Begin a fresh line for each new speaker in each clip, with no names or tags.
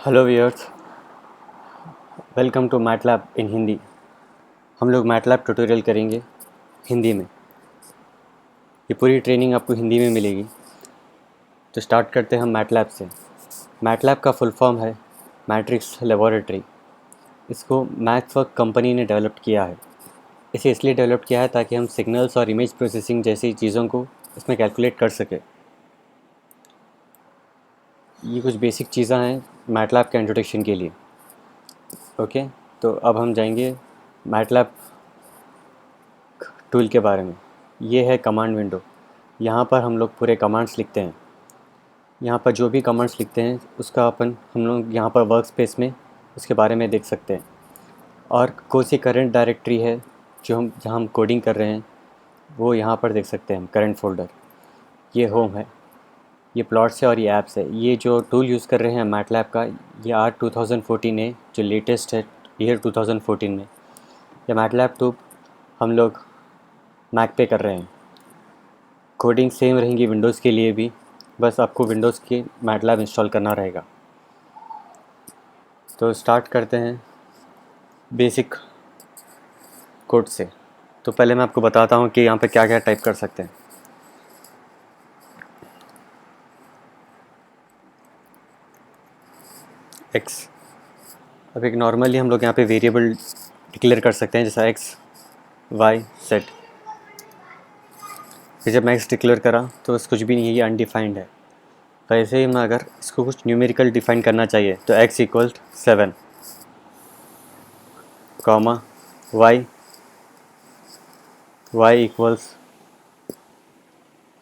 Hello viewers, welcome to MATLAB in Hindi. हम लोग MATLAB tutorial करेंगे हिंदी में। ये पूरी ट्रेनिंग आपको हिंदी में मिलेगी। तो स्टार्ट करते हैं हम मैटलैब से। मैटलैब का फुल फॉर्म है मैट्रिक्स लेबोरेटरी। इसको मैथ्सवर्क कंपनी ने डेवलप किया है। इसे इसलिए डेवलप किया है ताकि हम सिग्नल्स और इमेज प्रोसेसिंग जैसी चीज़ों को इसमें कैलकुलेट कर सकें। ये कुछ बेसिक चीज़ें हैं मैटलैब के इंट्रोडक्शन के लिए। ओके, तो अब हम जाएंगे मैटलैब टूल के बारे में। ये है कमांड विंडो। यहाँ पर हम लोग पूरे कमांड्स लिखते हैं। यहाँ पर जो भी कमांड्स लिखते हैं उसका हम लोग यहाँ पर वर्क स्पेस में उसके बारे में देख सकते हैं। और कौन सी करंट डायरेक्टरी है जहाँ हम कोडिंग कर रहे हैं वो यहाँ पर देख सकते हैं हम करंट फोल्डर। ये होम है, ये प्लॉट्स है और ये ऐप्स है। ये जो टूल यूज़ कर रहे हैं मैटलैब का, ये आर 2014 है, जो लेटेस्ट है ईयर 2014 में। ये मैटलैब टूल हम लोग मैक पे कर रहे हैं। कोडिंग सेम रहेंगी विंडोज़ के लिए भी, बस आपको विंडोज़ की मैटलैब इंस्टॉल करना रहेगा। तो स्टार्ट करते हैं बेसिक कोड से। तो पहले मैं आपको बताता हूँ कि यहाँ पे क्या क्या टाइप कर सकते हैं। एक्स, अब एक नॉर्मली हम लोग यहाँ पे वेरिएबल डिक्लेयर कर सकते हैं, जैसा एक्स वाई सेट। फिर जब मैं एक्स डिक्लेयर करा तो बस कुछ भी नहीं है, ये अनडिफाइंड है। वैसे ही मैं अगर इसको कुछ न्यूमेरिकल डिफाइन करना चाहिए तो x equals 7 comma y equals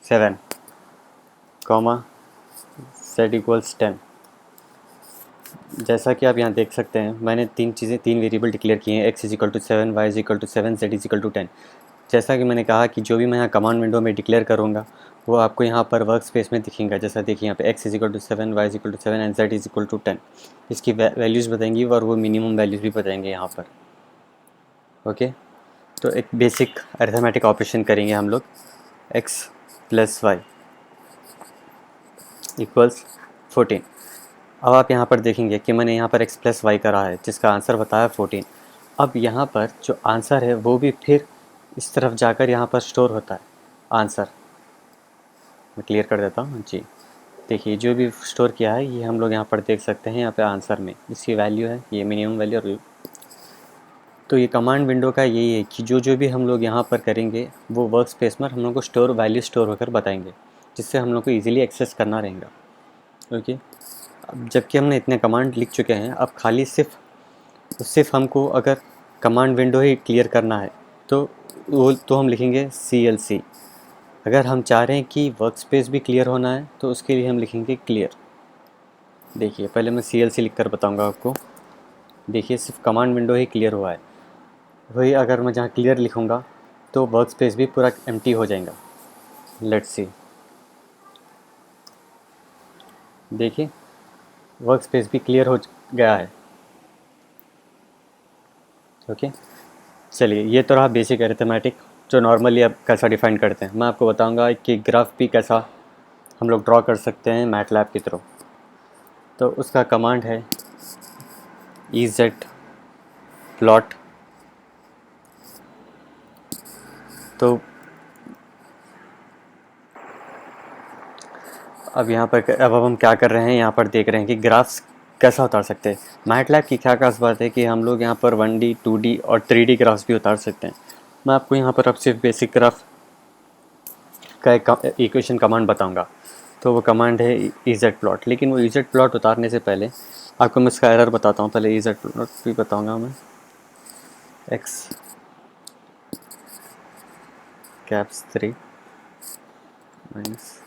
7 comma set equals 10। जैसा कि आप यहाँ देख सकते हैं, मैंने तीन वेरिएबल डिक्लेयर किए हैं। X is equal to 7, y is equal to 7, z is equal to 10। जैसा कि मैंने कहा कि जो भी मैं यहाँ कमांड विंडो में डिक्लेयर करूँगा वो आपको यहाँ पर वर्क स्पेस में दिखेगा। जैसा देखिए यहाँ पे x is equal to 7, y is equal to 7 and z is equal to 10। इसकी वैल्यूज़ बताएंगी और वो मिनिमम वैल्यूज़ भी बताएंगे यहाँ पर। ओके, तो एक बेसिक अरिथमेटिक ऑपरेशन करेंगे हम लोग। X plus y equals 14। अब आप यहाँ पर देखेंगे कि मैंने यहाँ पर एक्स प्लस वाई करा है, जिसका आंसर बताया 14। अब यहाँ पर जो आंसर है वो भी फिर इस तरफ जाकर यहाँ पर स्टोर होता है आंसर। मैं क्लियर कर देता हूँ जी। देखिए जो भी स्टोर किया है ये हम लोग यहाँ पर देख सकते हैं। यहाँ पे आंसर में इसकी वैल्यू है, ये मिनिमम वैल्यू। और तो ये कमांड विंडो का यही है कि जो भी हम लोग यहाँ पर करेंगे वो वर्क स्पेस में हम लोग को वैल्यू स्टोर होकर बताएंगे, जिससे हम लोग को ईजिली एक्सेस करना रहेगा। ओके, अब जबकि हमने इतने कमांड लिख चुके हैं, अब खाली सिर्फ हमको अगर कमांड विंडो ही क्लियर करना है तो हम लिखेंगे CLC। अगर हम चाह रहे हैं कि वर्क स्पेस भी क्लियर होना है तो उसके लिए हम लिखेंगे क्लियर। देखिए पहले मैं CLC लिख कर बताऊँगा आपको। देखिए सिर्फ कमांड विंडो ही क्लियर हुआ है। वही अगर मैं जहाँ क्लियर लिखूँगा तो वर्क स्पेस भी पूरा एम्प्टी हो जाएगा। लेट्स सी, देखिए वर्क स्पेस भी क्लियर हो गया है। ओके, चलिए ये तो रहा बेसिक अरिथमेटिक जो नॉर्मली आप कैसा डिफाइन करते हैं। मैं आपको बताऊंगा कि ग्राफ भी कैसा हम लोग ड्रॉ कर सकते हैं मैटलैब की थ्रू। तो उसका कमांड है EZ प्लॉट। तो अब हम क्या कर रहे हैं, यहाँ पर देख रहे हैं कि ग्राफ्स कैसा उतार सकते हैं। मैटलैब की क्या खास बात है कि हम लोग यहाँ पर 1D 2D और 3D ग्राफ्स भी उतार सकते हैं। मैं आपको यहाँ पर अब सिर्फ बेसिक ग्राफ का एक इक्वेशन कमांड बताऊंगा। तो वो कमांड है EZ प्लॉट। लेकिन वो EZ प्लॉट उतारने से पहले आपको मैं इसका एरर बताता हूँ। पहले EZ प्लॉट भी बताऊंगा मैं। x कैप्स 3 माइनस,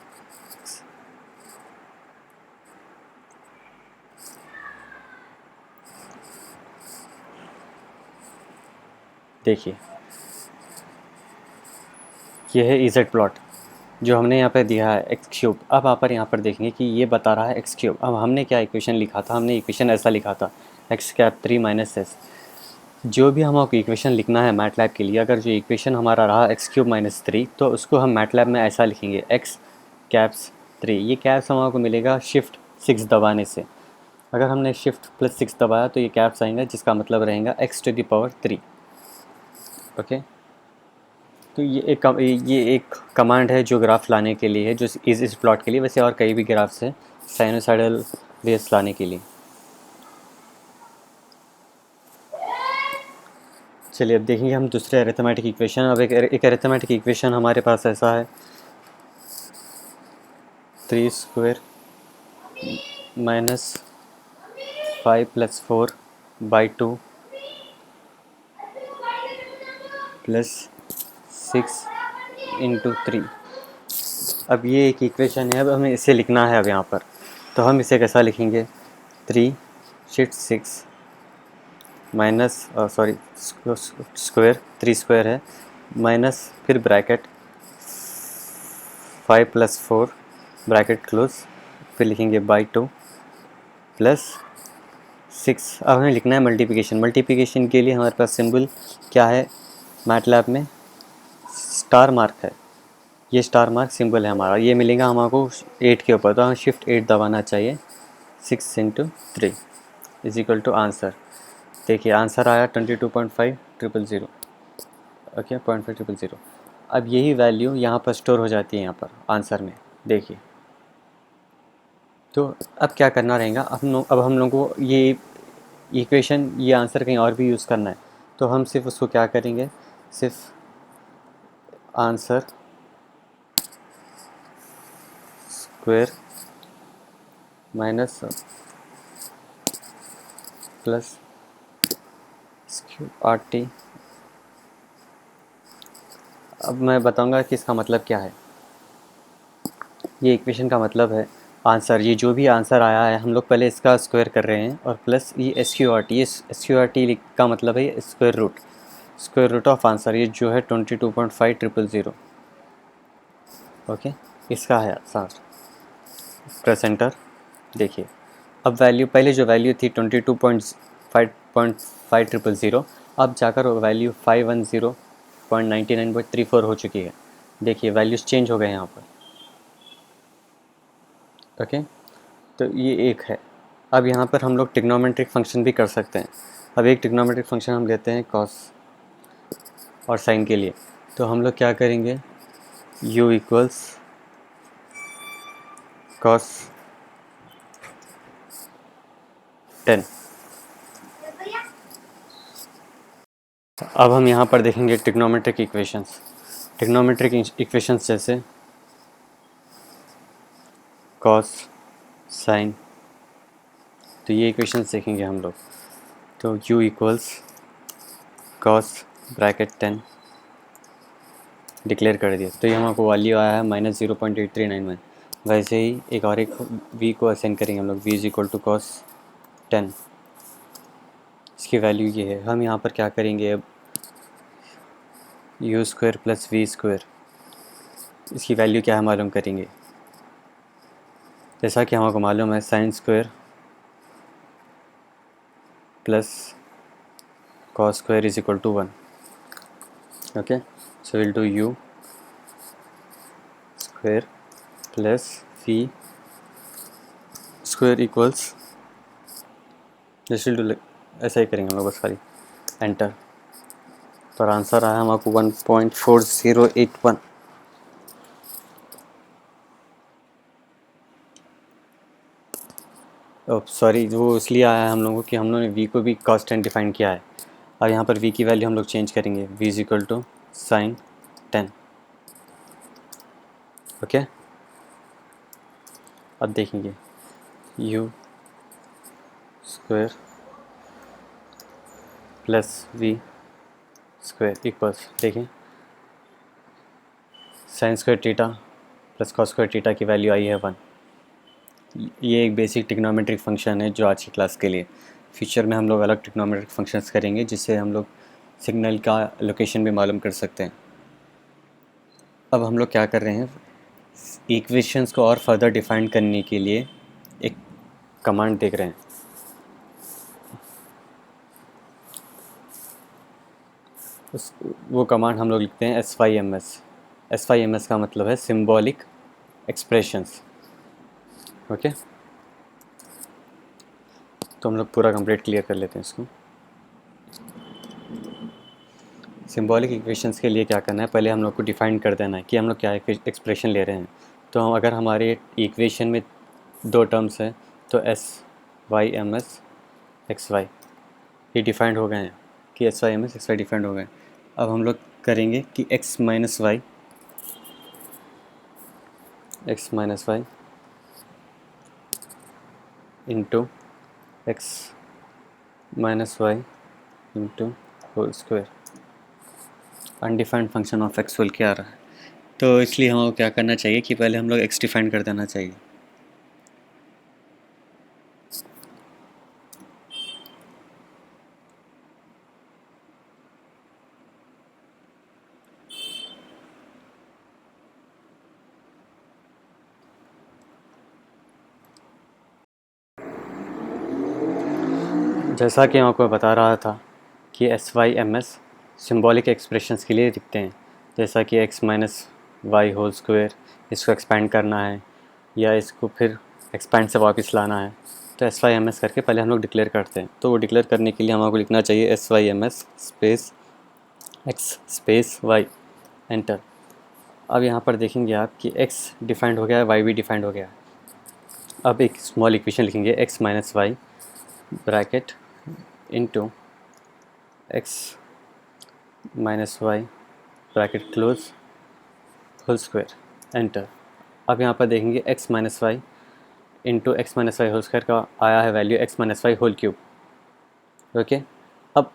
देखिए ये है EZ प्लॉट जो हमने यहाँ पे दिया है एक्स क्यूब। अब आप यहाँ पर देखेंगे कि ये बता रहा है एक्स क्यूब। अब हमने क्या इक्वेशन लिखा था, हमने इक्वेशन ऐसा लिखा था एक्स कैप 3 माइनस एस। जो भी हमको इक्वेशन लिखना है मैटलैब के लिए, अगर जो इक्वेशन हमारा रहा एक्स क्यूब माइनस 3, तो उसको हम मैटलैब में ऐसा लिखेंगे एक्स कैप्स 3। ये कैप्स हमको मिलेगा शिफ्ट 6 दबाने से। अगर हमने शिफ्ट प्लस 6 दबाया तो ये कैप्स आएंगे, जिसका मतलब रहेगा x⁻3। ओके, तो ये एक कमांड है जो ग्राफ लाने के लिए है, जो इस प्लॉट के लिए। वैसे और कई भी ग्राफ्स हैं साइनोसाइडल वेव्स लाने के लिए। चलिए अब देखेंगे हम दूसरे अरिथमेटिक इक्वेशन। अब एक अरिथमेटिक इक्वेशन हमारे पास ऐसा है, 3 स्क्वायर माइनस 5 + 4/2 प्लस 6 × 3। अब ये एक इक्वेशन है, अब हमें इसे लिखना है अब यहाँ पर। तो हम इसे कैसा लिखेंगे, 3 shift 6 minus sorry square, 3 square है, माइनस फिर ब्रैकेट 5 + 4 ब्रैकेट क्लोज, फिर लिखेंगे /2 प्लस 6। अब हमें लिखना है मल्टीप्लिकेशन। मल्टीप्लिकेशन के लिए हमारे पास सिंबल क्या है मैटलैब में, स्टार मार्क है। ये स्टार मार्क सिंबल है हमारा, ये मिलेगा हमको 8 के ऊपर, तो हमें शिफ्ट 8 दबाना चाहिए। 6 × 3 = आंसर। देखिए आंसर आया 22.5000। ओके, 0.5000। अब यही वैल्यू यहाँ पर स्टोर हो जाती है यहाँ पर आंसर में, देखिए। तो अब क्या करना रहेगा, अब हम लोग को ये इक्वेशन, ये आंसर कहीं और भी यूज़ करना है। तो हम सिर्फ उसको क्या करेंगे, सिर्फ answer square minus plus RT। अब मैं बताऊंगा कि इसका मतलब क्या है। ये इक्वेशन का मतलब है आंसर, ये जो भी आंसर आया है हम लोग पहले इसका स्क्वायर कर रहे हैं, और प्लस ये SQRT। ये SQRT का मतलब है स्क्वायर रूट ऑफ आंसर, ये जो है 22.5000। ओके, इसका है आंसर। Press enter. देखिए अब वैल्यू, पहले जो वैल्यू थी 22.5000, अब जाकर वैल्यू 510.99.34 हो चुकी है। देखिए वैल्यूज़ चेंज हो गए यहाँ पर। ओके, तो ये एक है। अब यहाँ पर हम लोग ट्रिग्नोमेट्रिक फंक्शन भी कर सकते हैं। अब एक ट्रिग्नोमेट्रिक फंक्शन हम लेते हैं कॉस और साइन के लिए। तो हम लोग क्या करेंगे, u = cos 10। अब हम यहाँ पर देखेंगे ट्रिग्नोमेट्रिक इक्वेशंस जैसे cos sin। तो ये इक्वेशंस देखेंगे हम लोग। तो u = cos ब्रैकेट 10 डिक्लेयर कर दिया, तो ये हमको वैल्यू आया है -0.8391। वैसे ही एक v को असाइन करेंगे हम लोग, v = cos 10। इसकी वैल्यू ये है। हम यहाँ पर क्या करेंगे, अब u² + v², इसकी वैल्यू क्या है मालूम करेंगे। जैसा कि हमको मालूम है sin² + cos² = 1। Okay, so we'll do u² + v² = जैसे ऐसा ही करेंगे हम लोग बस खाली एंटर। पर आंसर आया हमको 1.4081। सॉरी, वो इसलिए आया है हम लोगों को कि हम लोगों ने v को भी cos 10 डिफाइन किया है। और यहाँ पर v की वैल्यू हम लोग चेंज करेंगे, v = sin 10। ओके, अब देखेंगे u² + v² देखें sin² थीटा + cos² थीटा की वैल्यू आई है 1। ये एक बेसिक ट्रिग्नोमेट्रिक फंक्शन है जो आज की क्लास के लिए। फ्यूचर में हम लोग अलग ट्रिग्नोमेट्रिक फंक्शंस करेंगे, जिससे हम लोग सिग्नल का लोकेशन भी मालूम कर सकते हैं। अब हम लोग क्या कर रहे हैं, इक्वेशंस को और फर्दर डिफाइन करने के लिए एक कमांड देख रहे हैं। वो कमांड हम लोग लिखते हैं SYMS। SYMS का मतलब है सिंबॉलिक एक्सप्रेशंस। ओके, तो हम लोग पूरा कंप्लीट क्लियर कर लेते हैं इसको। सिंबॉलिक इक्वेशंस के लिए क्या करना है, पहले हम लोग को डिफाइन कर देना है कि हम लोग क्या एक्सप्रेशन ले रहे हैं। तो हम अगर हमारे इक्वेशन में दो टर्म्स हैं तो S Y M S x y ये डिफाइंड हो गए हैं कि S Y M S x y defined हो गए। अब हम लोग करेंगे कि x minus y into x minus y into whole square undefined function of x बोल के आ रहा है। तो इसलिए हमको क्या करना चाहिए कि पहले हम लोग एक्स डिफाइन कर देना चाहिए। जैसा कि मैं आपको बता रहा था कि S Y M S symbolic expressions के लिए दिखते हैं, जैसा कि x minus y whole square, इसको एक्सपेंड करना है या इसको फिर एक्सपेंड से वापस लाना है, तो एस वाई एम एस करके पहले हम लोग डिक्लेयर करते हैं। तो वो डिक्लेयर करने के लिए हमको लिखना चाहिए S Y M S space x space y enter. अब यहाँ पर देखेंगे आप कि एक्स डिफाइंड हो गया है, वाई भी डिफाइंड हो गया है। अब एक स्मॉल इक्वेशन लिखेंगे x minus y bracket into x minus y bracket close whole square enter. अब यहाँ पर देखेंगे x minus y into x minus y whole square का आया है value x minus y whole cube. Okay, अब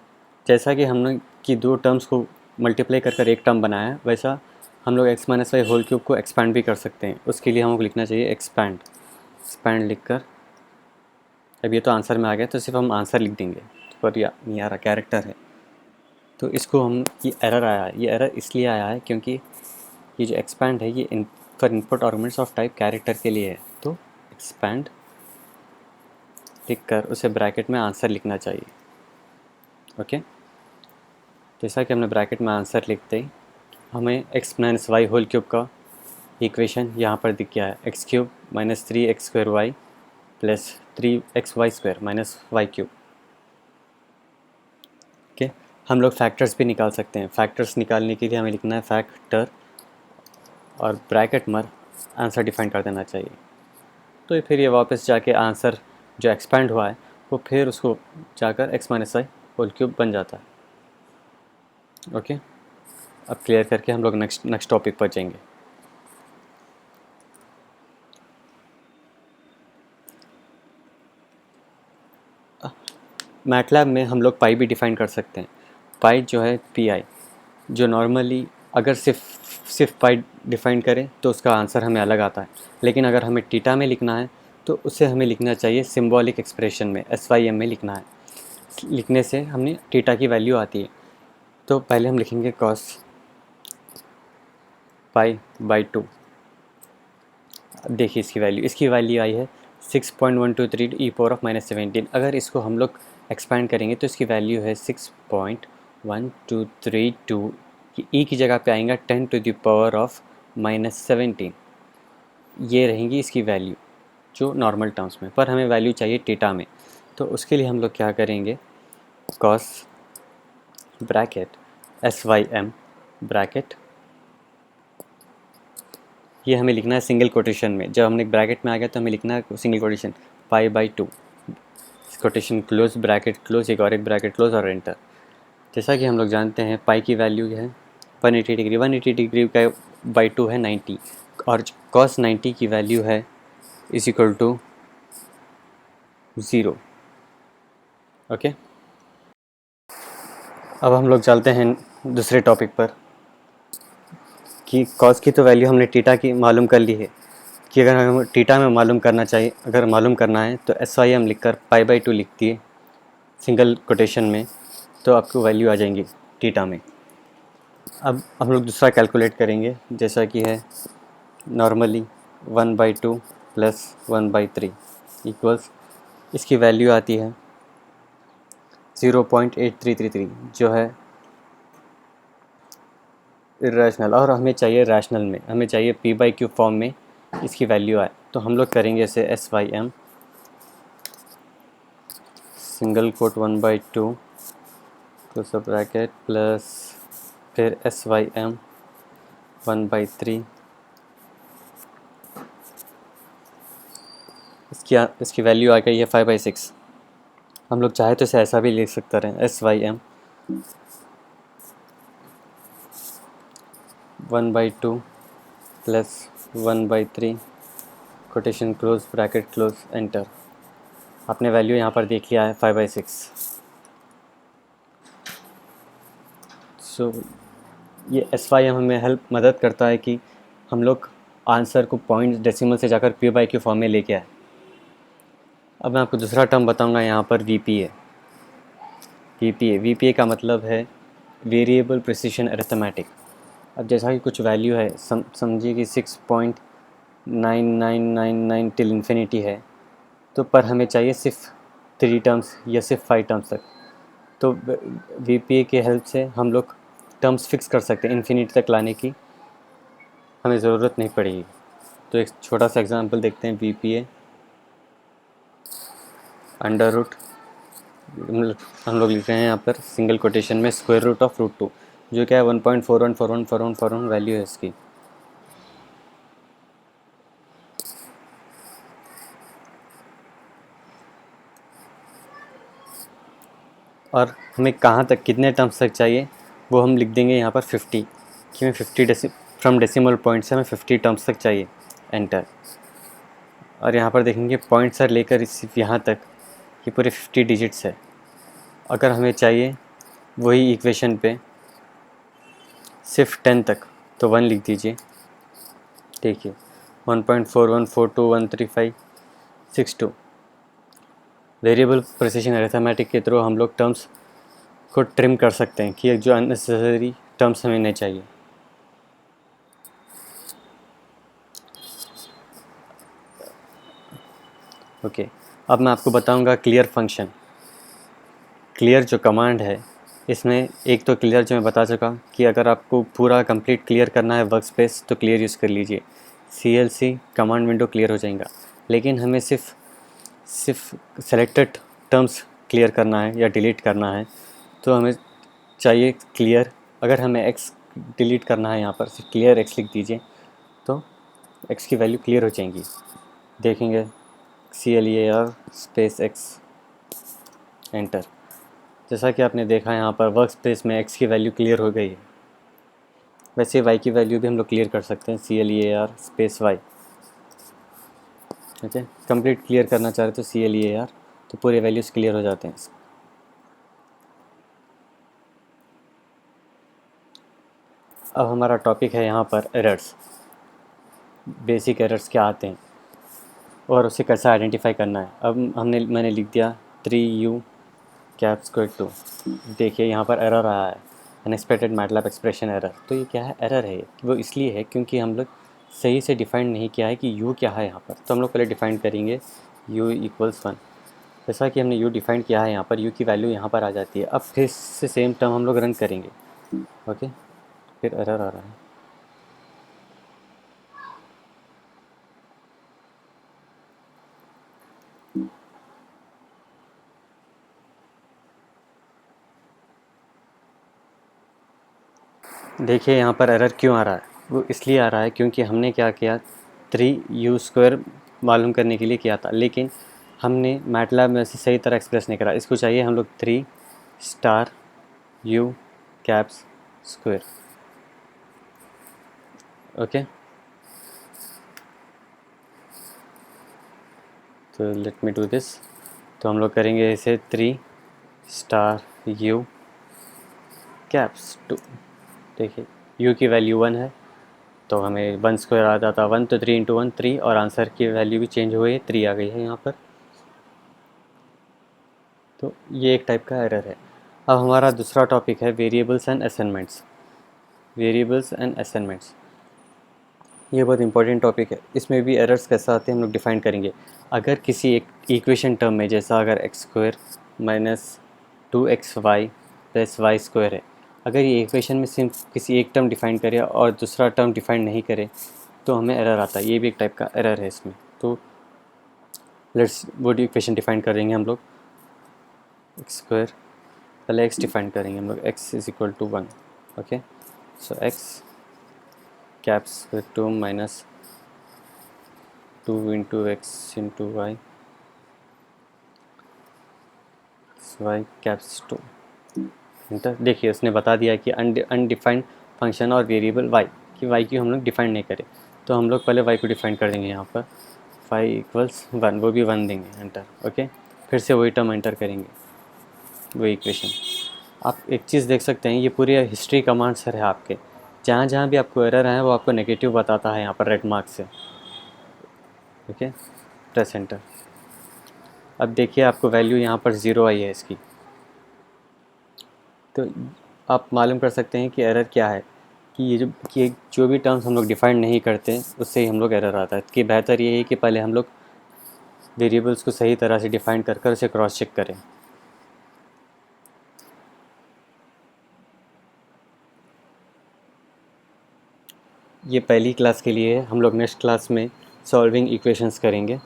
जैसा कि हम लोग की दो टर्म्स को मल्टीप्लाई कर कर एक टर्म बनाया है, वैसा हम लोग x minus y whole cube को एक्सपैंड भी कर सकते हैं। उसके लिए हमको लिखना चाहिए एक्सपैंड लिख कर, अब ये तो आंसर में आ गया तो सिर्फ हम आंसर लिख देंगे, पर यह नहीं आ रहा, कैरेक्टर है तो इसको हम, ये एरर आया है। ये एरर इसलिए आया है क्योंकि ये जो एक्सपैंड है ये for input arguments of type character के लिए है। तो एक्सपैंड लिख कर उसे ब्रैकेट में आंसर लिखना चाहिए। ओके, जैसा कि हमने ब्रैकेट में आंसर लिखते ही हमें x minus y whole cube का इक्वेशन यहाँ पर दिख गया है, x cube minus 3x square y plus 3xy square minus y cube. Okay, हम लोग फैक्टर्स भी निकाल सकते हैं। फैक्टर्स निकालने के लिए हमें लिखना है फैक्टर और ब्रैकेट में आंसर डिफाइन कर देना चाहिए। तो फिर ये वापस जाके आंसर जो एक्सपैंड हुआ है वो फिर उसको जाकर x minus y whole cube बन जाता है। ओके, अब क्लियर करके हम लोग नेक्स्ट टॉपिक पर जाएंगे। मैटलैब में हम लोग पाई भी डिफाइन कर सकते हैं। पाई जो है पी आई, जो नॉर्मली अगर सिर्फ पाई डिफाइन करें तो उसका आंसर हमें अलग आता है, लेकिन अगर हमें टीटा में लिखना है तो उसे हमें लिखना चाहिए सिंबॉलिक एक्सप्रेशन में, एस वाई एम में लिखना है। लिखने से हमने टीटा की वैल्यू आती है। तो पहले हम लिखेंगे कॉस पाई बाई 2। देखिए इसकी वैल्यू आई है 6.123 ई पावर ऑफ -17। अगर इसको हम लोग एक्सपैंड करेंगे तो इसकी वैल्यू है 6.1232 कि ई की जगह पे आएगा 10 टू द पावर ऑफ -17। ये रहेंगी इसकी वैल्यू जो नॉर्मल टर्म्स में, पर हमें वैल्यू चाहिए टीटा में। तो उसके लिए हम लोग क्या करेंगे, cos bracket S Y M bracket, ये हमें लिखना है सिंगल कोटेशन में। जब हमने ब्रैकेट में आ गया तो हमें लिखना है single quotation pi by 2, quotation close bracket close, एक और एक ब्रैकेट क्लोज और एंटर। जैसा कि हम लोग जानते हैं पाई की वैल्यू है 180 डिग्री, 180 डिग्री का बाई 2 है 90, और कॉस 90 की वैल्यू है इज इक्वल टू 0। ओके, अब हम लोग चलते हैं दूसरे टॉपिक पर कि कॉस की तो वैल्यू हमने टीटा की मालूम कर ली है कि अगर हमें टीटा में मालूम करना है तो एस वाई एम लिख कर पाई बाई 2 लिखती है सिंगल कोटेशन में, तो आपको वैल्यू आ जाएंगी टीटा में। अब हम लोग दूसरा कैलकुलेट करेंगे, जैसा कि है नॉर्मली 1/2 प्लस 1/3 इक्वल्स, इसकी वैल्यू आती है 0.8333 जो है इरेशनल, और हमें चाहिए रैशनल में, हमें चाहिए पी बाई क्यू फॉर्म में इसकी वैल्यू आए। तो हम लोग करेंगे इसे S Y M single quote 1/2 close the bracket plus फिर SYM 1/3, इसकी वैल्यू आ गई है 5/6। हम लोग चाहे तो इसे ऐसा भी लिख सकते हैं, SYM 1/2 plus 1/3 quotation close bracket close enter. आपने वैल्यू यहाँ पर देख लिया है 5/6। सो ये SYM हमें मदद करता है कि हम लोग आंसर को पॉइंट डेसिमल से जाकर P/Q फॉर्म में लेके आए। अब मैं आपको दूसरा टर्म बताऊंगा यहाँ पर VPA का मतलब है वेरिएबल प्रिसिशन अरिथमेटिक। अब जैसा कि कुछ वैल्यू है, समझिए कि 6.9999 टिल इन्फिनिटी है, तो पर हमें चाहिए सिर्फ 3 टर्म्स या सिर्फ 5 टर्म्स तक। तो VPA के हेल्प से हम लोग टर्म्स फिक्स कर सकते हैं, इन्फिनिटी तक लाने की हमें ज़रूरत नहीं पड़ेगी। तो एक छोटा सा एग्जांपल देखते हैं। VPA अंडर रूट, हम लोग लिख रहे हैं यहाँ पर सिंगल कोटेशन में स्क्वायर रूट ऑफ √2, जो क्या है 1.414141 वैल्यू है इसकी। और हमें कहाँ तक, कितने टर्म्स तक चाहिए वो हम लिख देंगे यहाँ पर 50, कि हमें 50 फ्रॉम डेसिमल पॉइंट से हमें 50 टर्म्स तक चाहिए, एंटर। और यहाँ पर देखेंगे पॉइंट से लेकर सिर्फ यहाँ तक ये पूरे 50 डिजिट्स है। अगर हमें चाहिए वही इक्वेशन पे सिर्फ 10 तक, तो 1 लिख दीजिए, ठीक है। 1.41421356 वेरिएबल प्रिसिशन अरिथमेटिक के थ्रू हम लोग टर्म्स को ट्रिम कर सकते हैं कि जो अननेसेसरी टर्म्स हमें नहीं चाहिए। ओके, अब मैं आपको बताऊंगा क्लियर फंक्शन। क्लियर जो कमांड है, इसमें एक तो क्लियर जो मैं बता चुका कि अगर आपको पूरा कंप्लीट क्लियर करना है वर्क स्पेस तो क्लियर यूज़ कर लीजिए, CLC कमांड विंडो क्लियर हो जाएगा। लेकिन हमें सिर्फ सेलेक्टेड टर्म्स क्लियर करना है या डिलीट करना है, तो हमें चाहिए क्लियर। अगर हमें x डिलीट करना है, यहाँ पर सिर्फ क्लियर x लिख दीजिए, तो x की वैल्यू क्लियर हो जाएंगी। देखेंगे CLEAR स्पेस x, एंटर। जैसा कि आपने देखा यहाँ पर वर्क स्पेस में x की वैल्यू क्लियर हो गई है। वैसे y की वैल्यू भी हम लोग क्लियर कर सकते हैं, CLEAR space y। Okay, complete clear करना चाह रहे तो CLEAR, तो पूरे वैल्यूज़ क्लियर हो जाते हैं। अब हमारा टॉपिक है यहाँ पर एरर्स। बेसिक एरर्स क्या आते हैं और उसे कैसे आइडेंटिफाई करना है। अब मैंने लिख दिया 3u कैप स्क्वायर 2। देखिए यहाँ पर एरर आया है, अनएक्सपेक्टेड मैटलैब एक्सप्रेशन एरर। तो ये क्या है, एरर है वो इसलिए है क्योंकि हम लोग सही से डिफाइन नहीं किया है कि u क्या है यहाँ पर। तो हम लोग पहले डिफाइन करेंगे u = 1। जैसा कि हमने u डिफाइन किया है, यहाँ पर u की वैल्यू यहाँ पर आ जाती है। अब फिर से सेम टर्म हम लोग रन करेंगे। ओके, फिर एरर आ रहा है। देखिए यहाँ पर एरर क्यों आ रहा है, वो इसलिए आ रहा है क्योंकि हमने क्या किया, 3u² मालूम करने के लिए किया था, लेकिन हमने मैटलैब में से सही तरह एक्सप्रेस नहीं करा। इसको चाहिए हम लोग 3 star u caps square. Okay, तो लेट मी डू दिस। तो हम लोग करेंगे इसे 3 स्टार u कैप्स 2। देखिए u की वैल्यू 1 है, तो हमें 1² आ जाता 1, तो 3 × 1 3, और आंसर की वैल्यू भी चेंज हुई है, 3 आ गई है यहाँ पर। तो ये एक टाइप का एरर है। अब हमारा दूसरा टॉपिक है variables and assignments. Variables and assignments, ये बहुत इंपॉर्टेंट टॉपिक है। इसमें भी एरर्स कैसे आते हैं हम लोग डिफाइन करेंगे। अगर किसी एक इक्वेशन टर्म में, जैसा अगर x² - 2xy + y² है, अगर ये इक्वेशन में सिर्फ किसी एक टर्म डिफाइन करे और दूसरा टर्म डिफाइन नहीं करे, तो हमें एरर आता है। ये भी एक टाइप का एरर है इसमें। तो लेट्स वो इक्वेशन डिफाइन करेंगे हम लोग। एक्स स्क्वायर, पहले एक्स डिफाइन करेंगे हम लोग, x is equal to 1। Okay, so x caps with 2 minus 2 into x into y, y caps 2 enter. देखिए उसने बता दिया कि अनडिफाइंड फंक्शन और वेरिएबल y, कि y की हम लोग डिफाइन नहीं करें, तो हम लोग पहले y को डिफाइन कर देंगे यहाँ पर, y इक्वल्स 1, वो भी 1 देंगे, एंटर। ओके, फिर से वही टर्म एंटर करेंगे, वही इक्वेशन। आप एक चीज़ देख सकते हैं, ये पूरी हिस्ट्री कमांड सर है आपके, जहाँ जहाँ भी आपको एरर है वो आपको नेगेटिव बताता है यहाँ पर रेड मार्क से। Okay, press enter. अब देखिए आपको वैल्यू यहाँ पर 0 आई है इसकी, तो आप मालूम कर सकते हैं कि एरर क्या है, कि ये जो भी टर्म्स हम लोग डिफाइन नहीं करते उससे ही हम लोग एरर आता है, कि बेहतर ये है कि पहले हम लोग वेरिएबल्स को सही तरह से डिफाइन कर कर उसे क्रॉस चेक करें। ये पहली क्लास के लिए है, हम लोग नेक्स्ट क्लास में सॉल्विंग इक्वेशंस करेंगे।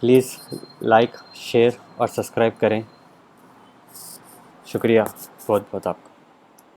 प्लीज़ लाइक, शेयर और सब्सक्राइब करें। शुक्रिया बहुत बहुत आपका।